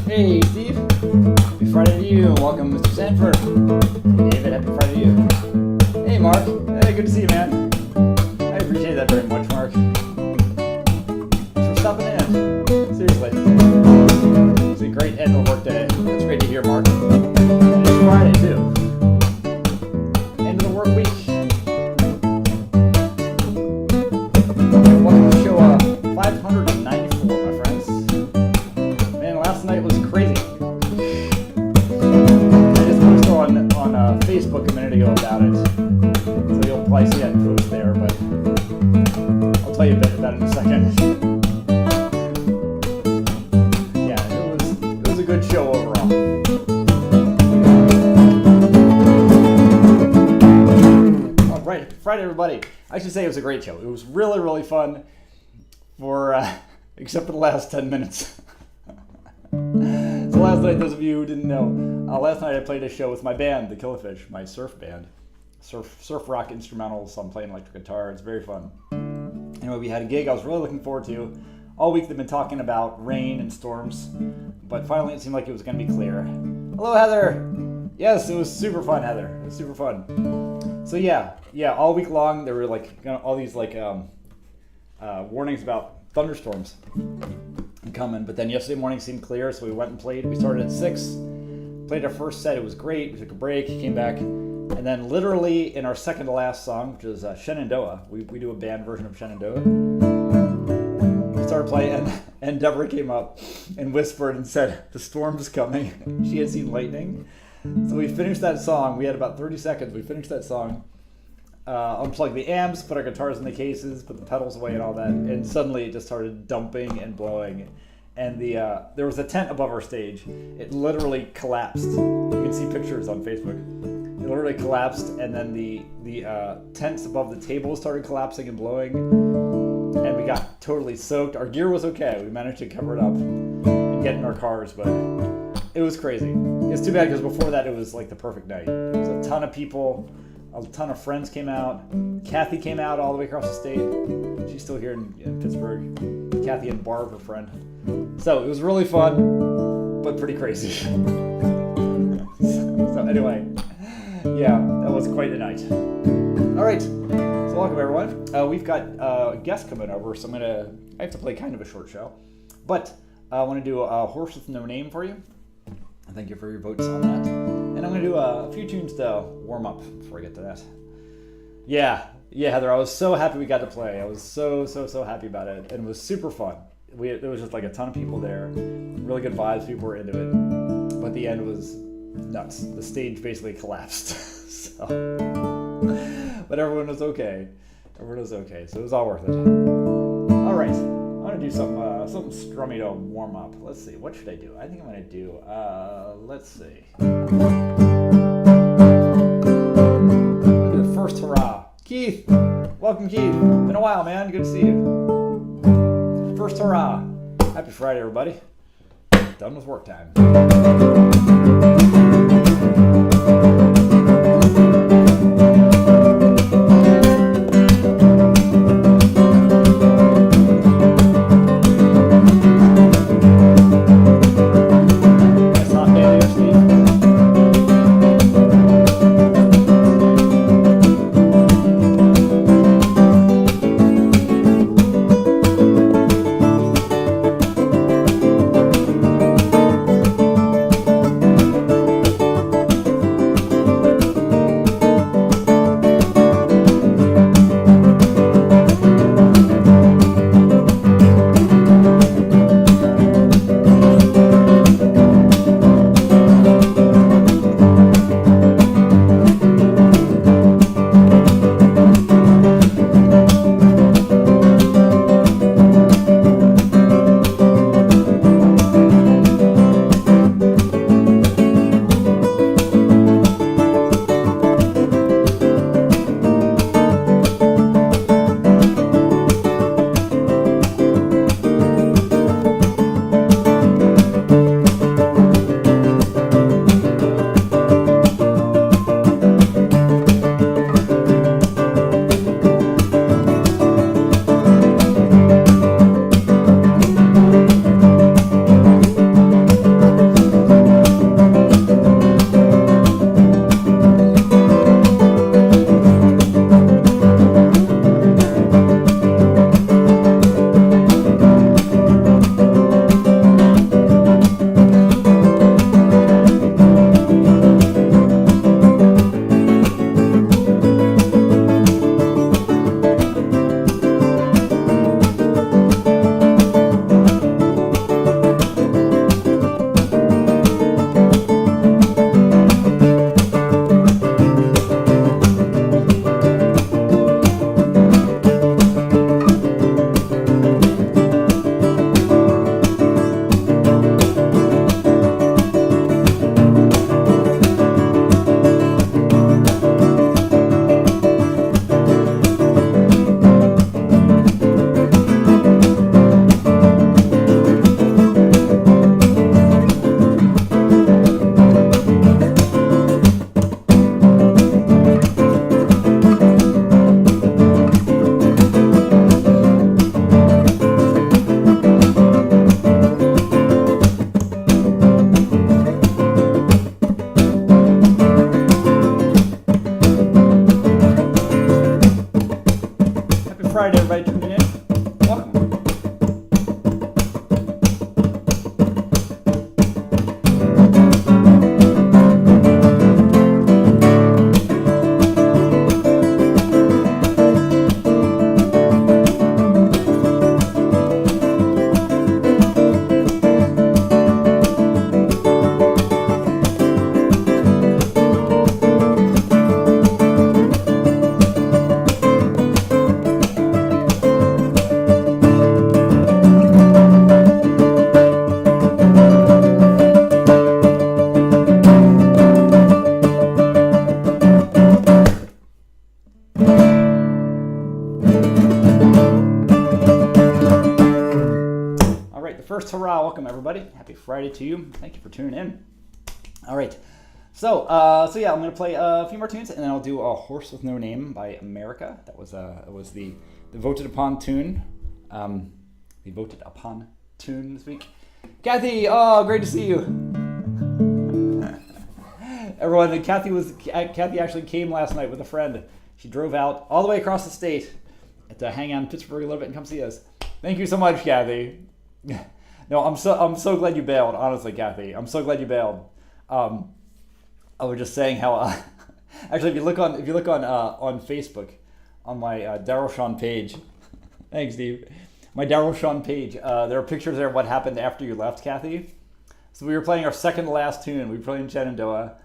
Hey, Steve. Happy Friday to you. Welcome, Mr. Sanford. Hey, David. Happy Friday to you. Hey, Mark. Hey, good to see you, man. I appreciate that very much, Mark. Thanks for stopping in. Seriously. It's a great end of the work day. That's great to hear, Mark. And it's Friday, too. End of the work week. Welcome to show 594, my friends. Man, last night was crazy. I just posted on Facebook a minute ago about it, so you'll probably see that post there, but I'll tell you a bit about it in a second. Yeah, it was a good show overall. All right, Friday, everybody. I should say it was a great show. It was really, really fun for, except for the last 10 minutes. So last night, those of you who didn't know, last night I played a show with my band, the Killifish, my surf band. Surf rock instrumentals, so I'm playing electric guitar. It's very fun. Anyway, we had a gig I was really looking forward to. All week they've been talking about rain and storms, but finally it seemed like it was going to be clear. Hello, Heather! Yes, it was super fun, Heather. It was super fun. So yeah, all week long there were like all these like warnings about thunderstorms coming, but then yesterday morning seemed clear, so we went and played. We started at 6, played our first set. It was great. We took a break, came back, and then literally in our second to last song, which is Shenandoah, we do a band version of Shenandoah. We started playing, and Deborah came up and whispered and said, "The storm's coming." She had seen lightning. So we finished that song. We had about 30 seconds. We finished that song, unplugged the amps, put our guitars in the cases, put the pedals away and all that, and suddenly it just started dumping and blowing. And there was a tent above our stage. It literally collapsed. You can see pictures on Facebook. It literally collapsed, and then the tents above the table started collapsing and blowing, and we got totally soaked. Our gear was okay. We managed to cover it up and get in our cars, but it was crazy. It's too bad because before that it was like the perfect night. There was a ton of people. A ton of friends came out. Kathy came out all the way across the state. She's still here in Pittsburgh. Kathy and Barb, her friend. So it was really fun, but pretty crazy. So anyway, yeah, that was quite a night. All right, so welcome everyone. We've got a guest coming over, so I have to play kind of a short show. But I want to do a Horse with No Name for you. Thank you for your votes on that. And I'm going to do a few tunes to warm up before I get to that. Yeah, Heather, I was so happy we got to play. I was so happy about it. And it was super fun. There was just like a ton of people there. Really good vibes. People were into it. But the end was nuts. The stage basically collapsed. But everyone was okay. Everyone was okay. So it was all worth it. All right. I'm going to do something strummy to warm up. Let's see. What should I do? I think I'm going to do, let's see. The first hurrah. Keith. Welcome, Keith. Been a while, man. Good to see you. First hurrah. Happy Friday, everybody. Done with work time. welcome everybody. Happy Friday to you. Thank you for tuning in. All right. So yeah, I'm gonna play a few more tunes, and then I'll do a Horse with No Name by America. That was the voted upon tune. The voted upon tune this week. Kathy, oh, great to see you. Everyone, Kathy actually came last night with a friend. She drove out all the way across the state to hang out in Pittsburgh a little bit and come see us. Thank you so much, Kathy. No, I'm so glad you bailed. Honestly, Kathy, I'm so glad you bailed. I was just saying how actually if you look on Facebook on my DarylShawn page. Thanks, Steve. My DarylShawn page. There are pictures there of what happened after you left, Kathy. So we were playing our second to last tune. We were playing Shenandoah,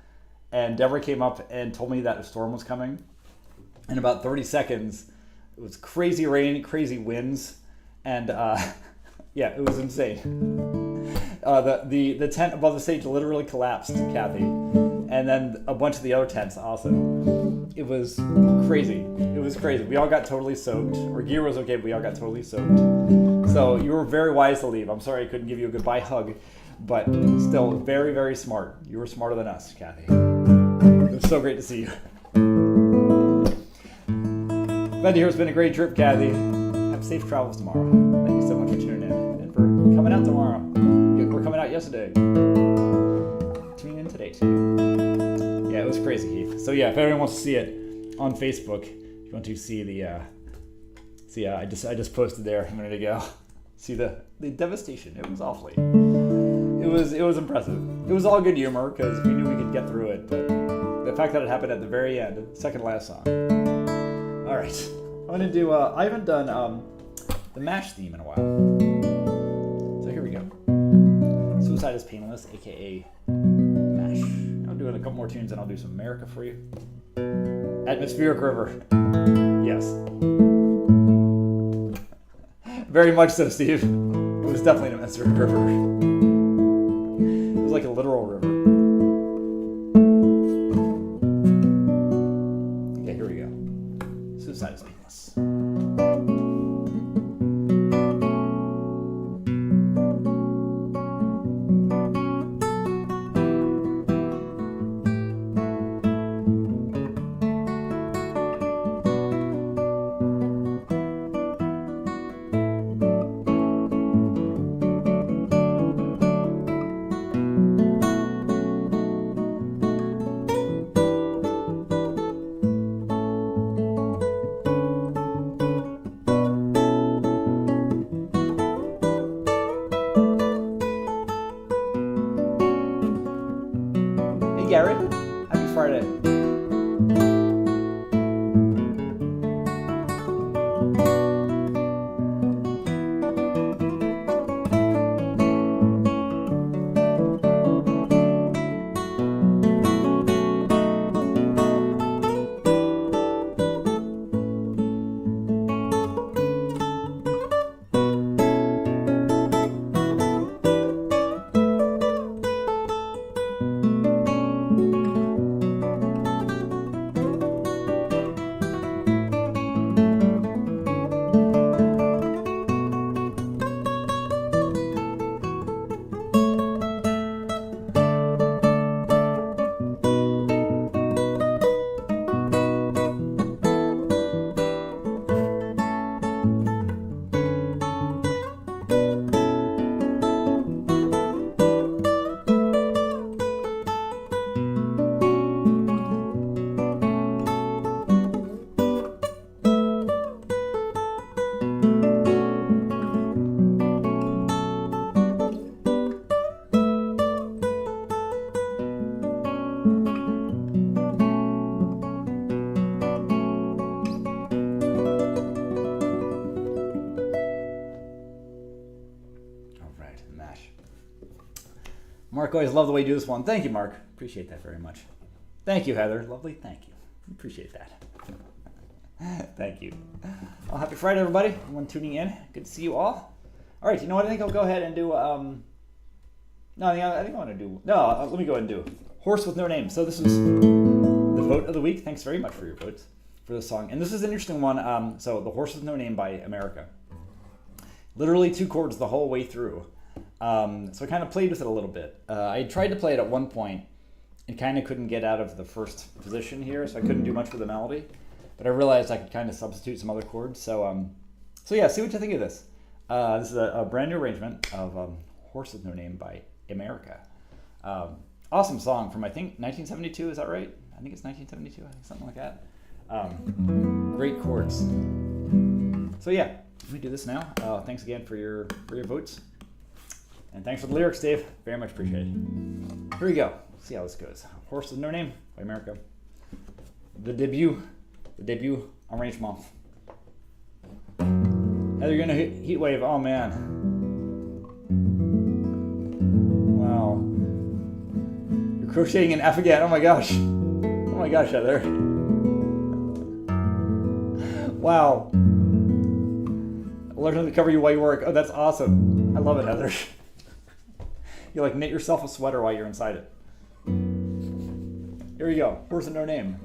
and Deborah came up and told me that a storm was coming. In about 30 seconds, it was crazy rain, crazy winds, and yeah, it was insane. The tent above the stage literally collapsed, Kathy, and then a bunch of the other tents also. It was crazy. It was crazy. We all got totally soaked. Our gear was okay, but we all got totally soaked. So you were very wise to leave. I'm sorry I couldn't give you a goodbye hug, but still very, very smart. You were smarter than us, Kathy. It was so great to see you. Glad to hear it's been a great trip, Kathy. Have safe travels tomorrow. Thank you so much for tuning in and for coming out tomorrow. We're coming out yesterday. Tuning in today too. Yeah, it was crazy, Heath. So yeah, if anyone wants to see it on Facebook, if you want to see the I just posted there a minute ago. See the devastation. It was awfully. It was impressive. It was all good humor because we knew we could get through it, but the fact that it happened at the very end, second last song. All right, I'm gonna do. I haven't done the MASH theme in a while, so here we go. Suicide is Painless, aka MASH. I'm doing a couple more tunes, and I'll do some America for you. Atmospheric River, yes, very much so, Steve. It was definitely an atmospheric river. It was like a literal river. Okay, here we go. Suicide is Painless. Gary, happy Friday. Mark, always love the way you do this one. Thank you, Mark. Appreciate that very much. Thank you, Heather. Lovely. Thank you. Appreciate that. Thank you. Well, happy Friday, everybody. Everyone tuning in. Good to see you all. All right, you know what? I think I'll go ahead and do... No, I think I want to do... No, let me go ahead and do Horse with No Name. So this is the vote of the week. Thanks very much for your votes for this song. And this is an interesting one. So The Horse with No Name by America. Literally 2 chords the whole way through. So I kind of played with it a little bit. I tried to play it at one point and kind of couldn't get out of the first position here, so I couldn't do much with the melody. But I realized I could kind of substitute some other chords. So yeah, see what you think of this. This is a brand new arrangement of Horse with No Name by America. Awesome song from, I think, 1972, is that right? I think it's 1972, I think something like that. Great chords. So yeah, let me do this now. Thanks again for your votes. And thanks for the lyrics, Dave. Very much appreciated. Here we go. Let's see how this goes. Horse with No Name by America. The debut arrangement. Heather, you're gonna heat wave. Oh man. Wow. You're crocheting an F again. Oh my gosh. Oh my gosh, Heather. Wow. Learn how to cover you while you work. Oh, that's awesome. I love it, Heather. You like knit yourself a sweater while you're inside it. Here we go. Horse with No Name.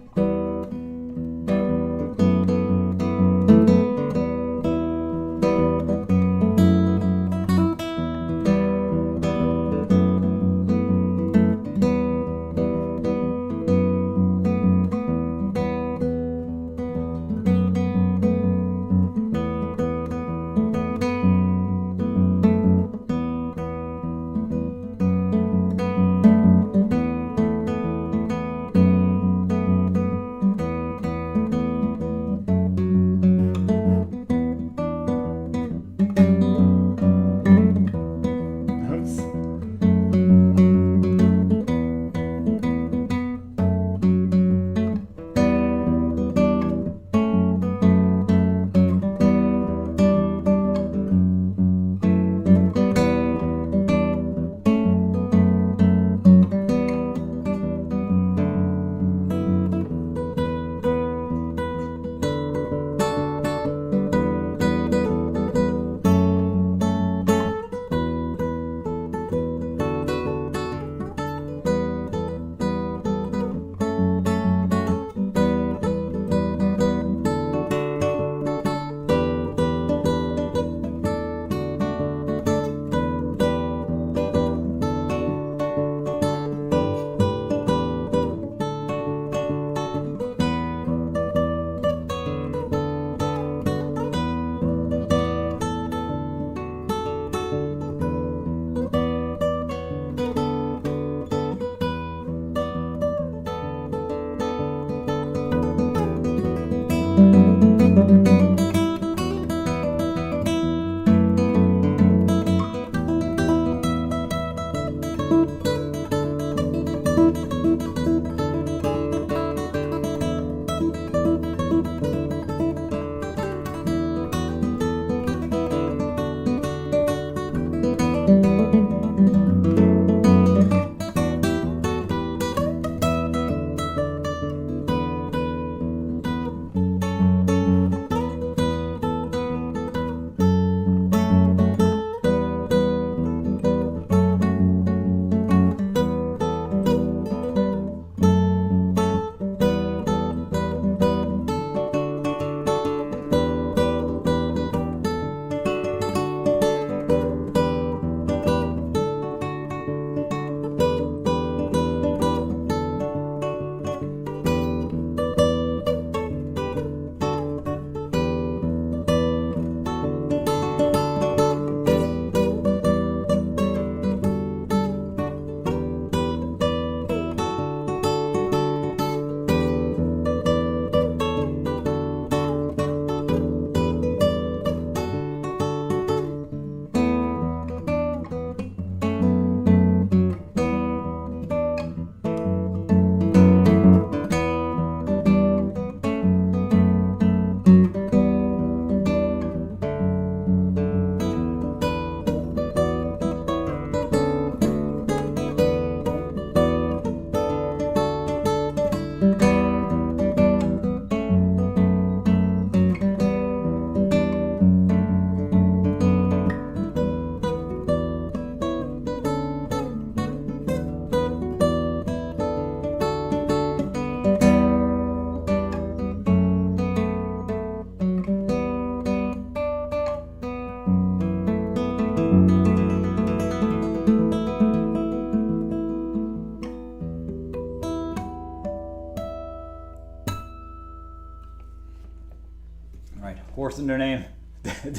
Horse in their name.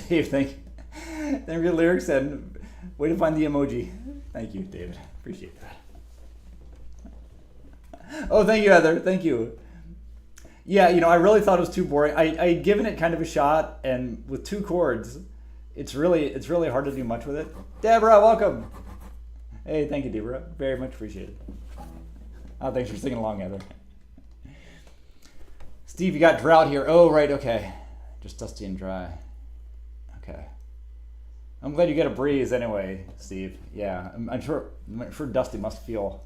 Dave, thank you. Thank you for the lyrics and way to find the emoji. Thank you, David. Appreciate that. Oh, thank you, Heather. Thank you. Yeah, I really thought it was too boring. I'd given it kind of a shot, and with 2 chords, it's really hard to do much with it. Deborah, welcome. Hey, thank you, Deborah. Very much appreciated. Oh, thanks for singing along, Heather. Steve, you got drought here. Oh, right, okay. Just dusty and dry. Okay. I'm glad you get a breeze anyway, Steve. Yeah, I'm sure dusty must feel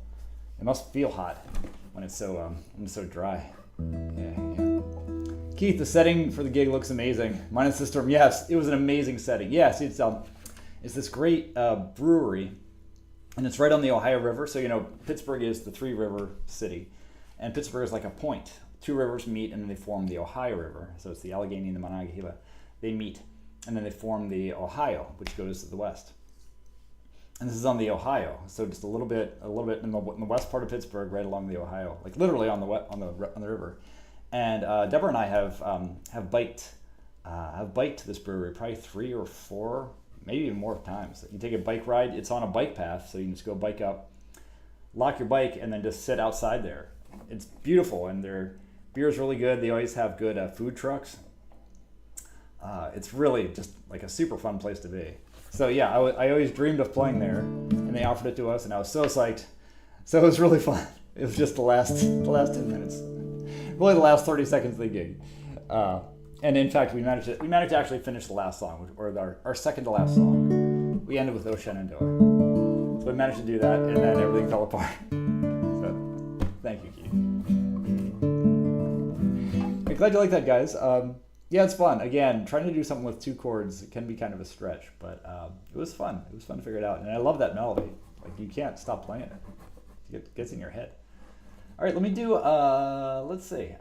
hot when it's so dry. Yeah. Keith, the setting for the gig looks amazing. Minus the storm. Yes, it was an amazing setting. Yes, it's this great brewery, and it's right on the Ohio River. So Pittsburgh is the 3-river city, and Pittsburgh is like a point. 2 rivers meet, and then they form the Ohio River. So it's the Allegheny and the Monongahela. They meet, and then they form the Ohio, which goes to the west. And this is on the Ohio, so just a little bit in the west part of Pittsburgh, right along the Ohio, like literally on the river. And Deborah and I have biked to this brewery probably 3 or 4, maybe even more times. You take a bike ride. It's on a bike path, so you can just go bike up, lock your bike, and then just sit outside there. It's beautiful, and their beer is really good. They always have good food trucks. It's really just like a super fun place to be. So yeah, I always dreamed of playing there, and they offered it to us, and I was so psyched. So it was really fun. It was just the last 10 minutes, really the last 30 seconds of the gig. And in fact, we managed to actually finish the last song, or our second to last song. We ended with "O Shenandoah." So we managed to do that, and then everything fell apart. So thank you, Keith. I'm glad you like that, guys. Yeah, it's fun. Again, trying to do something with 2 chords can be kind of a stretch, but it was fun. It was fun to figure it out, and I love that melody. Like, you can't stop playing it. It gets in your head. All right, let me do. Let's see.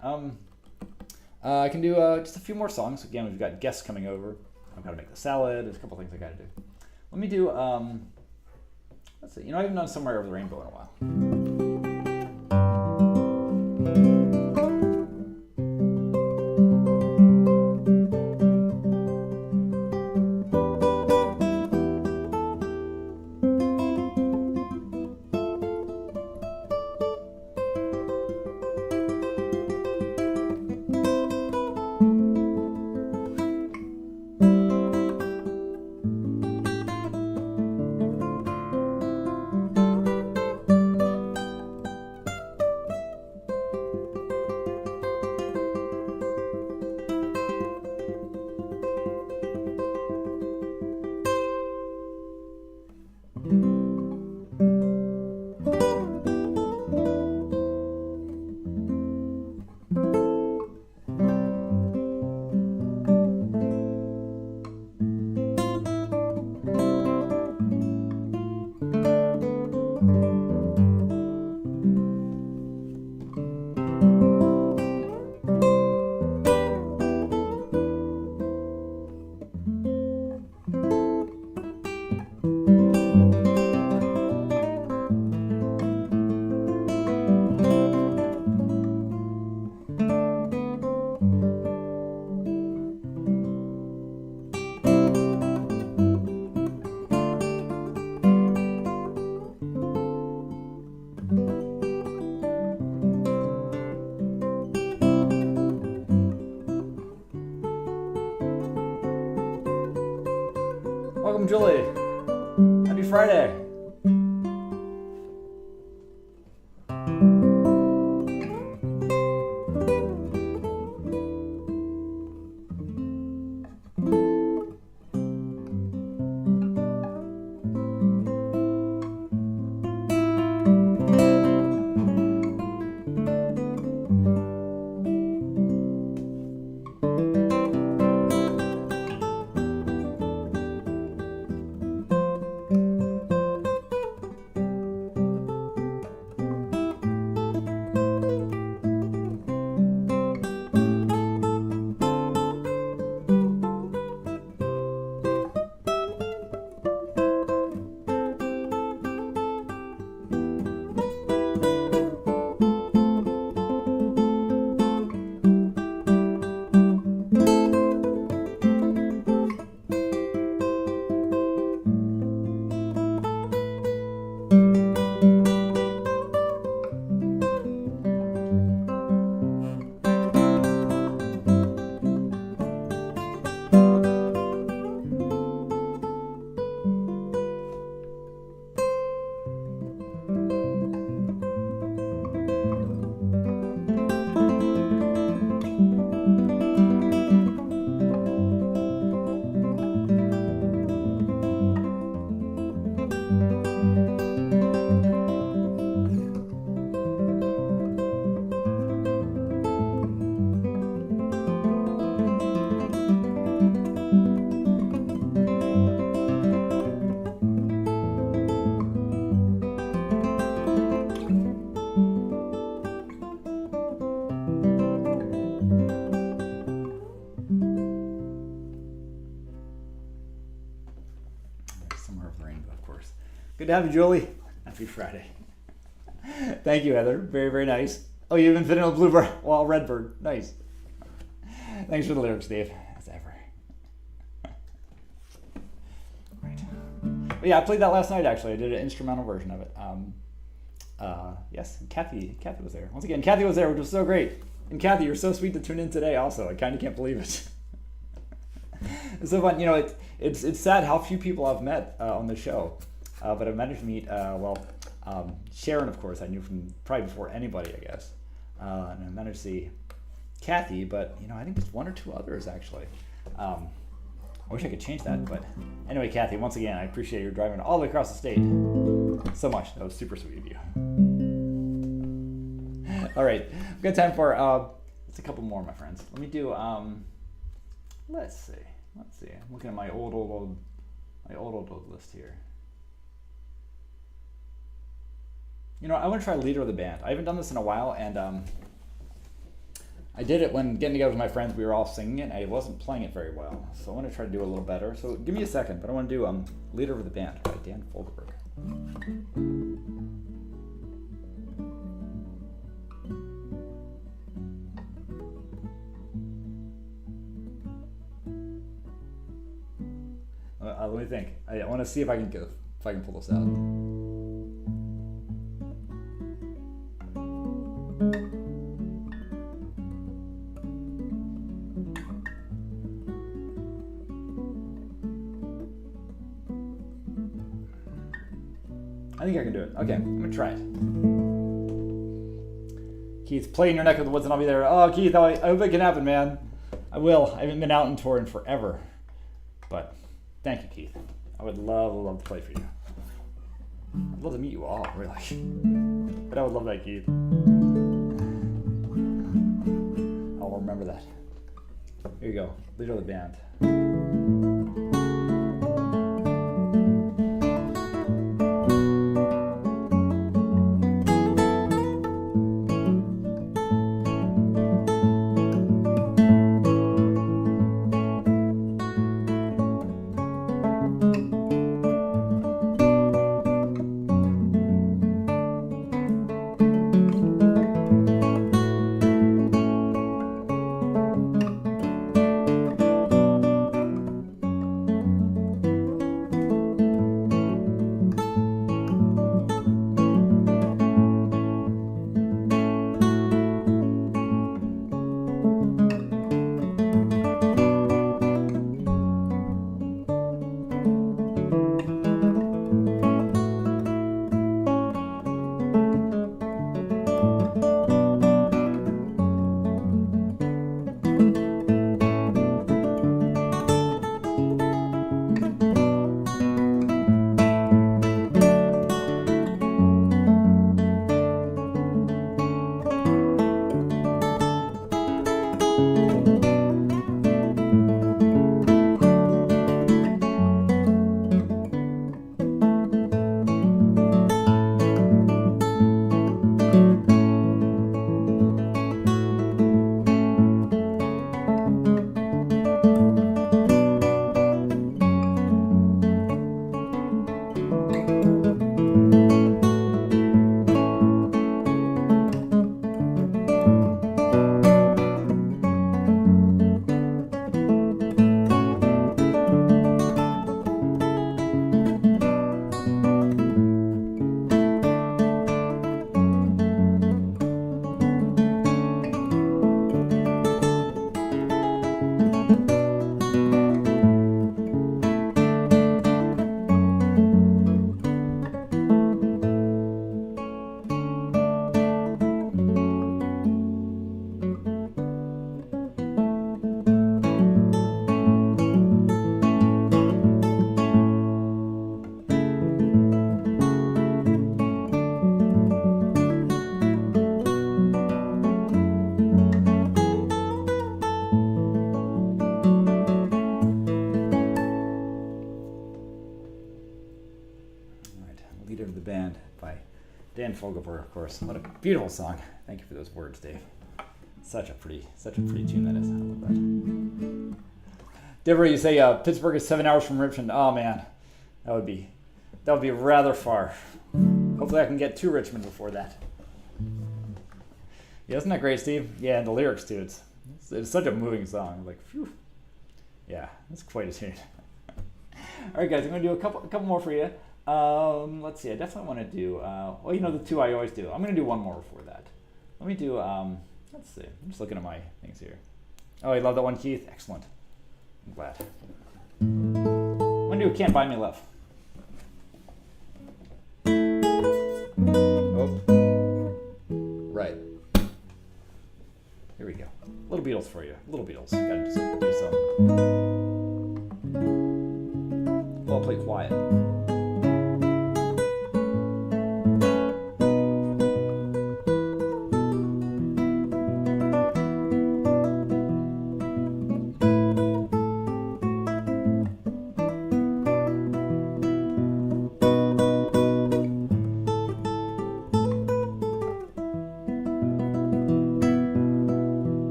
I can do just a few more songs. Again, we've got guests coming over. I've got to make the salad. There's a couple things I got to do. Let me do. Let's see. I haven't done "Somewhere Over the Rainbow" in a while. Welcome, Julie. Happy Friday. to have you, Julie. Happy Friday. Thank you, Heather. Very, very nice. Oh, you even fit in a bluebird. Well, redbird. Nice. Thanks for the lyrics, Dave. As ever. Right. But yeah, I played that last night, actually. I did an instrumental version of it. Yes, Kathy was there. Once again, Kathy was there, which was so great. And Kathy, you're so sweet to tune in today also. I kind of can't believe it. It's so fun. You know, it's sad how few people I've met on the show. But I managed to meet, Sharon, of course, I knew from probably before anybody, I guess. And I managed to see Kathy, but, you know, I think there's one or two others, actually. I wish I could change that, but anyway, Kathy, once again, I appreciate you driving all the way across the state so much. That was super sweet of you. All right, we've got time for just a couple more, my friends. Let me do, let's see. I'm looking at my old list here. You know, I want to try leader of the band. I haven't done this in a while, and I did it when getting together with my friends. We were all singing it, and I wasn't playing it very well. So I want to try to do it a little better. So give me a second, but I want to do leader of the band by Dan Fogelberg. Let me think. I want to see if I can pull this out. I think I can do it. Okay, I'm gonna try it. Keith, play in your neck of the woods and I'll be there. Oh, Keith, I hope it can happen, man. I will. I haven't been out and touring forever. But thank you, Keith. I would love to play for you. I'd love to meet you all, really. But I would love that, Keith. I'll remember that. Here you go. Leader of the band. Dan Fogelberg, of course. What a beautiful song. Thank you for those words, Dave. Such a pretty tune that is. I love that. Deborah, you say Pittsburgh is 7 hours from Richmond. Oh man, that would be That would be rather far. Hopefully I can get to Richmond before that. Yeah, isn't that great, Steve? Yeah, and the lyrics too. It's such a moving song. Like, phew. Yeah, that's quite a tune. All right, guys, I'm gonna do a couple more for you. Let's see. I definitely want to do. Well, you know the two I always do. I'm gonna do one more before that. Let me do. Let's see. I'm just looking at my things here. Oh, you love that one, Keith? Excellent. I'm glad. I'm gonna do "Can't Buy Me Love." Oh, right. Here we go. Little Beatles for you. Little Beatles. Gotta do some. Well, I'll play quiet.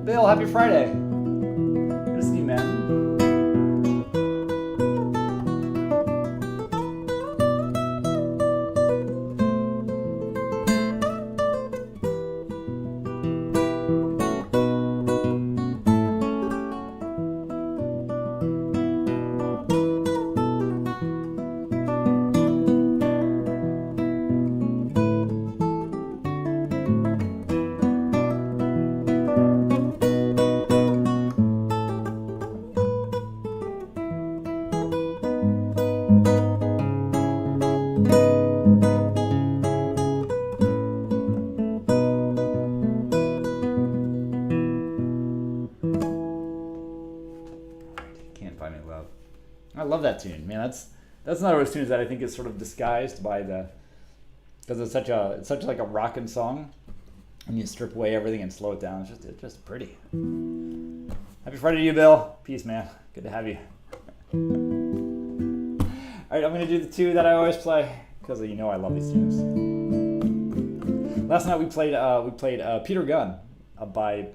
Bill, happy Friday. Good to see you, man. I love that tune, man. That's not one of those tunes that I think is sort of disguised by because it's such like a rockin' song, and you strip away everything and slow it down. It's just pretty. Happy Friday to you, Bill. Peace, man. Good to have you. All right, I'm gonna do the two that I always play because you know I love these tunes. Last night we played Peter Gunn by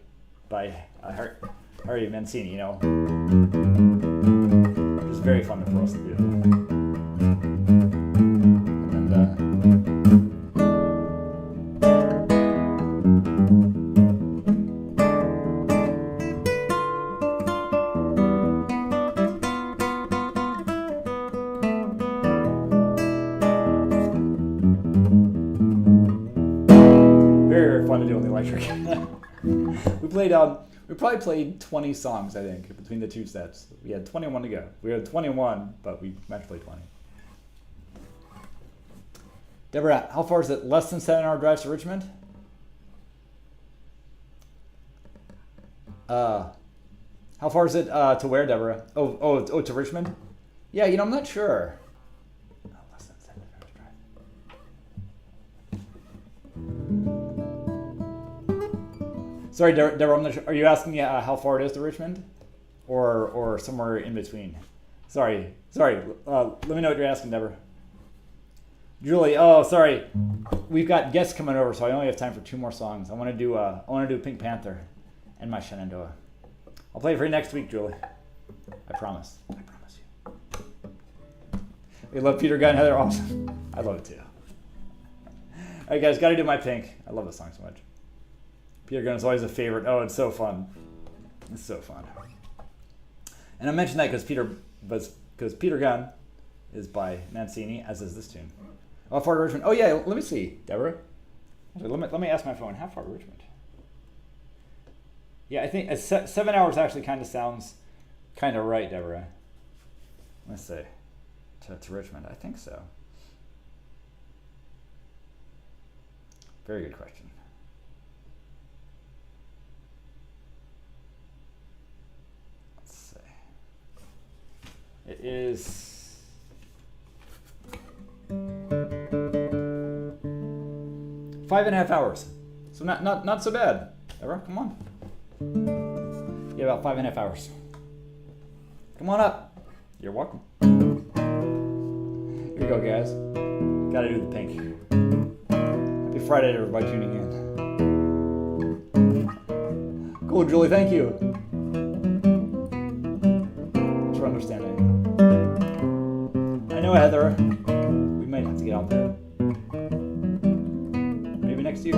Harry Mancini. You know. It's very fun for us to do. And very fun to do on the electric. We probably played 20 songs, I think, between the two sets. We had 21 to go. We had 21, but we match played 20. Deborah, how far is it? Less than 7-hour drive to Richmond? How far is it to where, Deborah? Oh, to Richmond? Yeah, you know, I'm not sure. Less than 7 hours drive. Sorry, Deborah, I'm not sure. Are you asking me how far it is to Richmond? Or somewhere in between? Sorry. Let me know what you're asking, Deborah. Julie, oh, sorry. We've got guests coming over, so I only have time for 2 more songs. I want to do Pink Panther and my Shenandoah. I'll play it for you next week, Julie. I promise. I promise you. We love Peter Gunn, Heather. Awesome. I love it too. All right, guys, got to do my Pink. I love this song so much. Peter Gunn is always a favorite. Oh, it's so fun. It's so fun. And I mentioned that because Peter Gunn is by Mancini, as is this tune. How far to Richmond? Oh yeah, let me see, Deborah. Actually, let me ask my phone. How far to Richmond? Yeah, I think 7 hours actually kind of sounds kind of right, Deborah. Let's see. To Richmond, I think so. Very good question. Let's see. It is 5.5 hours. So not so bad. Ever? Come on. Yeah, about 5.5 hours. Come on up. You're welcome. Here we go, guys. Gotta do the pink. Happy Friday to everybody tuning in. Cool, Julie, thank you. Thanks for understanding. I know, Heather. We might have to get out there. Maybe next year.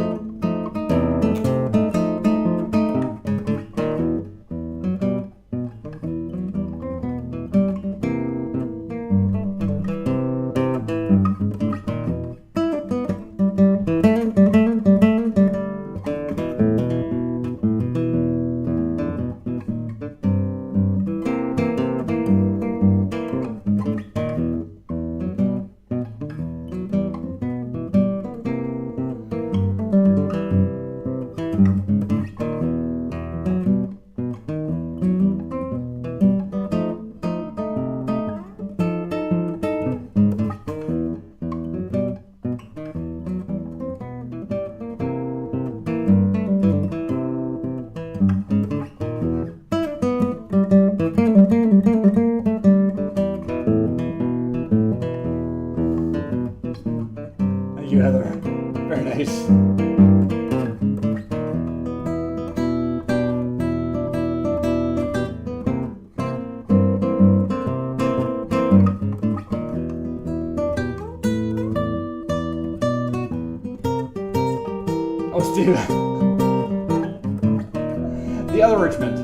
The other Richmond.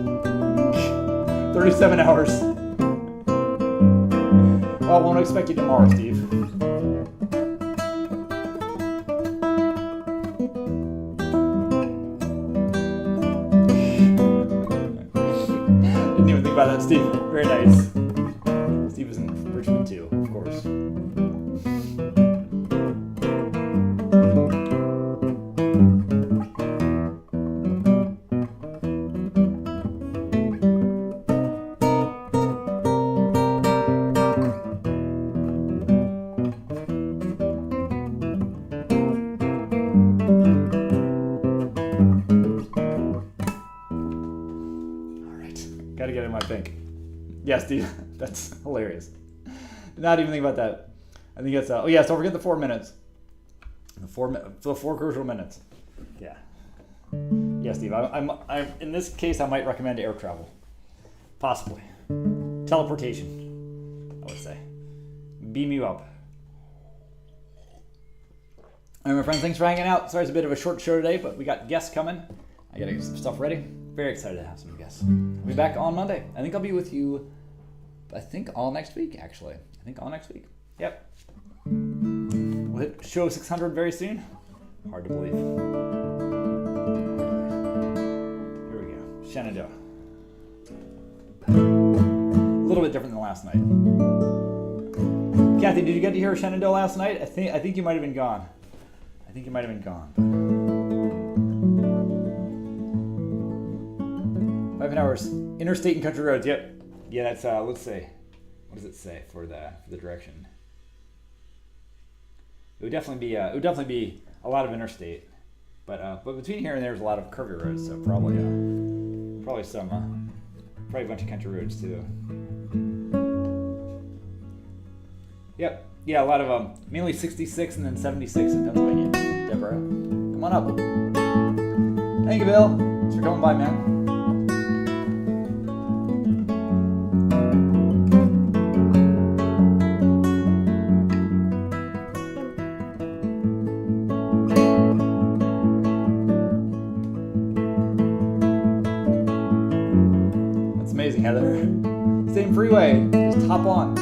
37 hours. Well, won't expect you tomorrow, Steve. Didn't even think about that, Steve. Very nice. Steve is in Richmond too, of course. Yeah, Steve, that's hilarious. Did not even think about that. I think it's oh yeah, so forget the 4 minutes. The four crucial minutes. Yeah. Yeah, Steve. I'm in this case I might recommend air travel. Possibly. Teleportation, I would say. Beam you up. All right, my friends, thanks for hanging out. Sorry it's a bit of a short show today, but we got guests coming. I gotta get some stuff ready. Very excited to have some guests. I'll be back on Monday. I think I'll be with you, all next week, actually. All next week. Yep. We'll hit show 600 very soon. Hard to believe. Here we go. Shenandoah. A little bit different than last night. Kathy, did you get to hear Shenandoah last night? I think you might have been gone. 5 hours. Interstate and country roads. Yep. Yeah, that's let's see. What does it say for the direction? It would definitely be a lot of interstate, but between here and there's a lot of curvy roads. So probably a bunch of country roads too. Yep. Yeah, a lot of mainly 66 and then 76 in Pennsylvania. Deborah, come on up. Thank you, Bill. Thanks for coming by, man. Heather. Same freeway. Just hop on.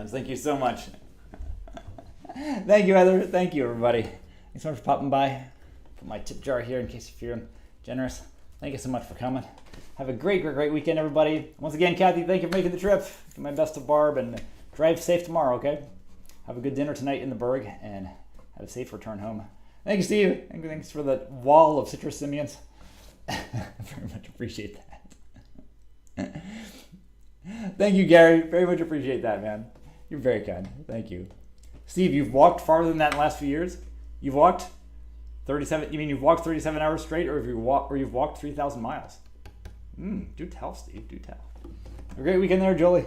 times. Thank you so much. Thank you, Heather. Thank you, everybody. Thanks so much for popping by. Put my tip jar here in case you're feeling generous. Thank you so much for coming. Have a great weekend, everybody. Once again, Kathy, thank you for making the trip. Give my best to Barb and drive safe tomorrow, okay? Have a good dinner tonight in the Berg and have a safe return home. Thank you, Steve. And thanks for the wall of citrus simians. Very much appreciate that. Thank you, Gary. Very much appreciate that, man. You're very kind. Thank you. Steve, you've walked farther than that in the last few years? You've walked 37, you mean you've walked 37 hours straight, or you've walked 3,000 miles? Do tell, Steve, do tell. Have a great weekend there, Jolie.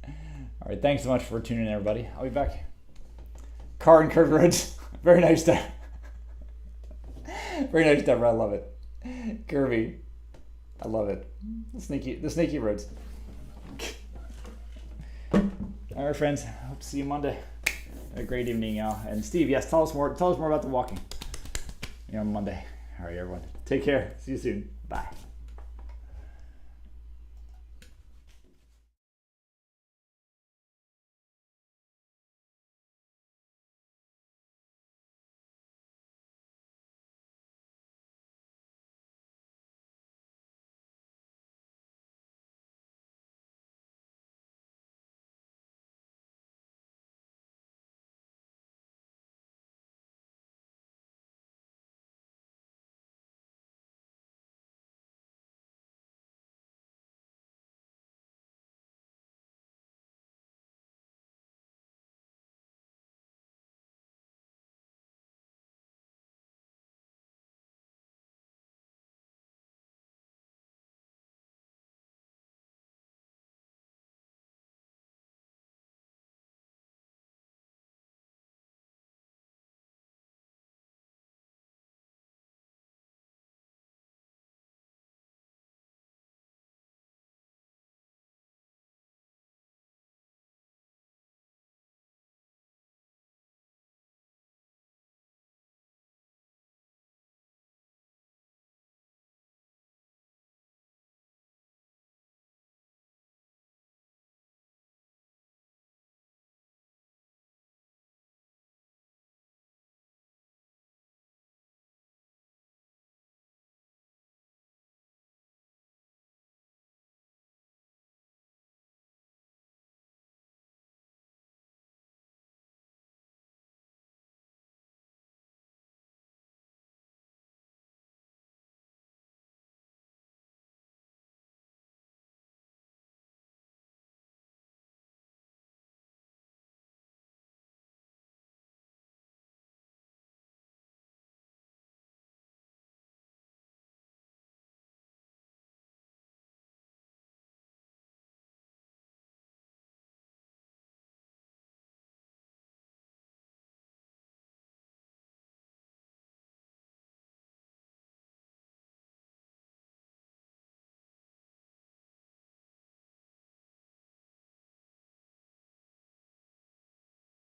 All right, thanks so much for tuning in, everybody. I'll be back. Car and curved roads. Very nice, Deborah. Very nice, Deborah. I love it. Kirby. I love it. The snaky roads. All right, friends. Hope to see you Monday. Have a great evening, y'all. And Steve, yes, tell us more about the walking. On Monday. All right, everyone. Take care. See you soon. Bye.